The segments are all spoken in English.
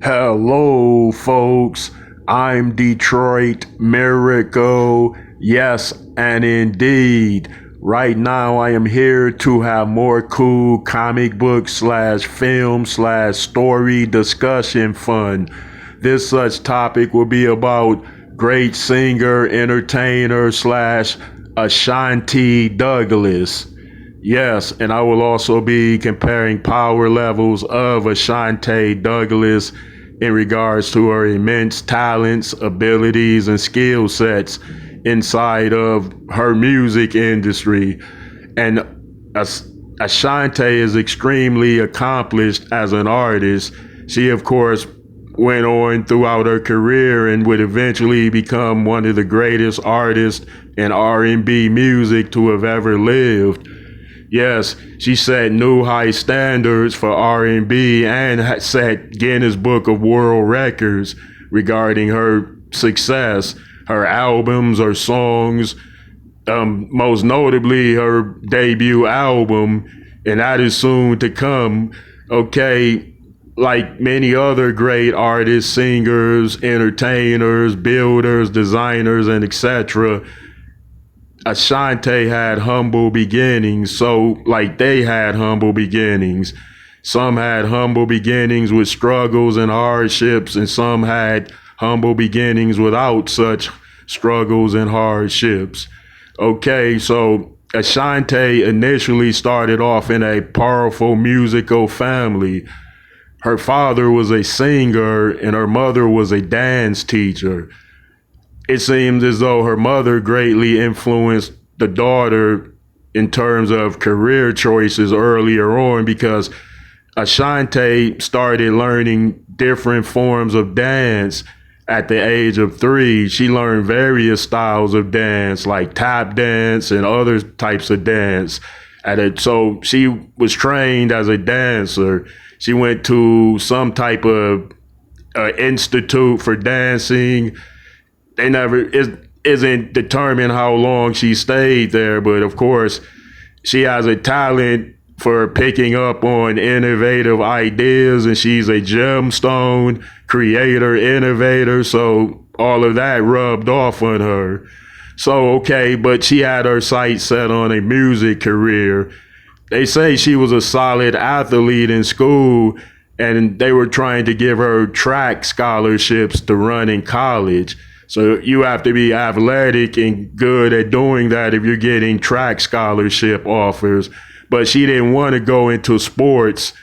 Hello, folks. I'm Detroit Miracle. Yes, and indeed. Right now, I am here to have more cool comic book slash film slash story discussion fun. This such topic will be about great singer, entertainer slash Ashanti Douglas. Yes, and I will also be comparing power levels of Ashanti Douglas in regards to her immense talents, abilities, and skill sets inside of her music industry. And Ashanti is extremely accomplished as an artist. She, of course, went on throughout her career and would eventually become one of the greatest artists in R&B music to have ever lived. Yes, she set new high standards for R&B and set Guinness Book of World Records regarding her success, her albums, her songs, most notably her debut album, and that is soon to come. Okay, like many other great artists, singers, entertainers, builders, designers, and etc., Ashanti had humble beginnings, so like they had humble beginnings. Some had humble beginnings with struggles and hardships, and some had humble beginnings without such struggles and hardships. Okay, so Ashanti initially started off in a powerful musical family. Her father was a singer and her mother was a dance teacher. It seemed as though her mother greatly influenced the daughter in terms of career choices earlier on because Ashanti started learning different forms of dance at the age of 3. She learned various styles of dance like tap dance and other types of dance. So she was trained as a dancer. She went to some type of institute for dancing. They never isn't determined how long she stayed there, but of course she has a talent for picking up on innovative ideas, and she's a gemstone creator, innovator, so all of that rubbed off on her. So okay, but she had her sights set on a music career. They say she was a solid athlete in school, and they were trying to give her track scholarships to run in college. So you have to be athletic and good at doing that if you're getting track scholarship offers. But she didn't want to go into sports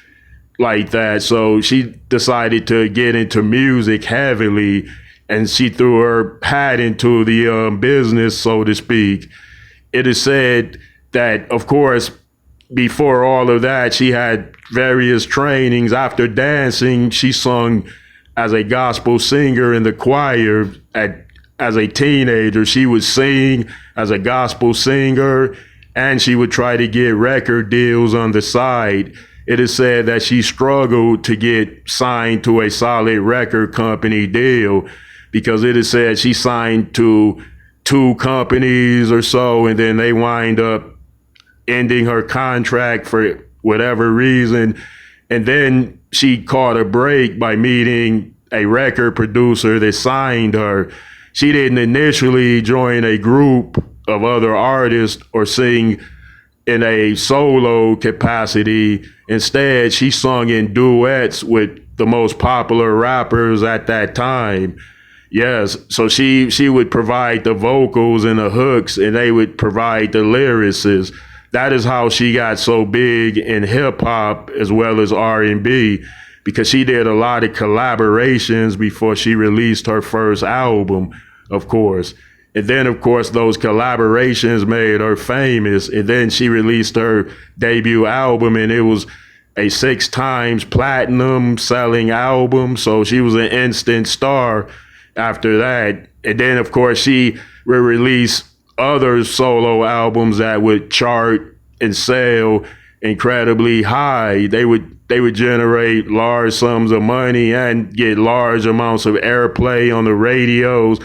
like that. So she decided to get into music heavily, and she threw her hat into the business, so to speak. It is said that, of course, before all of that, she had various trainings. After dancing, she sung as a gospel singer in the choir. As a teenager, she would sing as a gospel singer, and she would try to get record deals on the side. It is said that she struggled to get signed to a solid record company deal because it is said she signed to 2 companies or so, and then they wind up ending her contract for whatever reason. And then she caught a break by meeting a record producer that signed her. She didn't initially join a group of other artists or sing in a solo capacity. Instead, she sung in duets with the most popular rappers at that time. Yes, so she would provide the vocals and the hooks, and they would provide the lyrics. That is how she got so big in hip hop as well as R&B, because she did a lot of collaborations before she released her first album, of course. And then, of course, those collaborations made her famous. And then she released her debut album, and it was a 6 times platinum selling album. So she was an instant star after that. And then, of course, she would release other solo albums that would chart and sell incredibly high. They would generate large sums of money and get large amounts of airplay on the radios.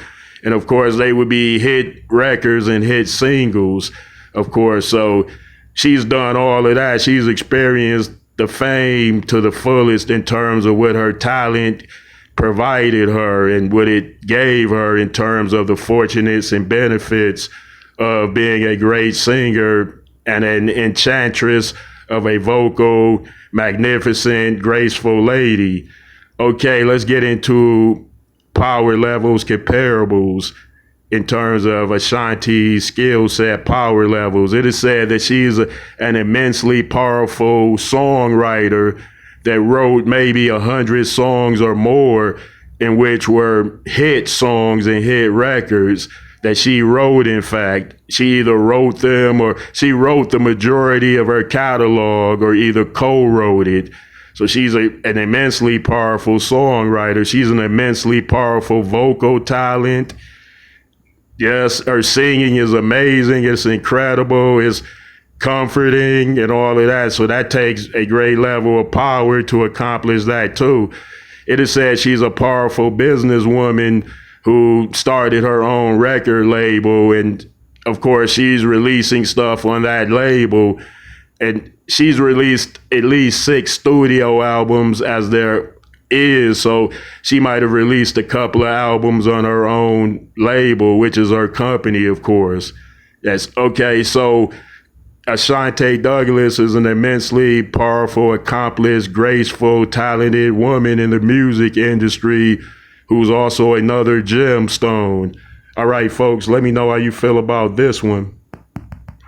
And of course, they would be hit records and hit singles, of course. So she's done all of that. She's experienced the fame to the fullest in terms of what her talent provided her and what it gave her in terms of the fortunates and benefits of being a great singer and an enchantress of a vocal, magnificent, graceful lady. Okay, let's get into power levels, comparables in terms of Ashanti's skill set power levels. It is said that she's an immensely powerful songwriter that wrote maybe 100 songs or more, in which were hit songs and hit records that she wrote. In fact, she either wrote them or she wrote the majority of her catalog or either co-wrote it. So she's an immensely powerful songwriter. She's an immensely powerful vocal talent. Yes, her singing is amazing. It's incredible. It's comforting and all of that. So that takes a great level of power to accomplish that too. It is said she's a powerful businesswoman who started her own record label. And of course, she's releasing stuff on that label. And she's released at least 6 studio albums as there is. So she might have released a couple of albums on her own label, which is her company, of course. Yes. Okay. So Ashanti Douglas is an immensely powerful, accomplished, graceful, talented woman in the music industry who's also another gemstone. All right, folks, let me know how you feel about this one.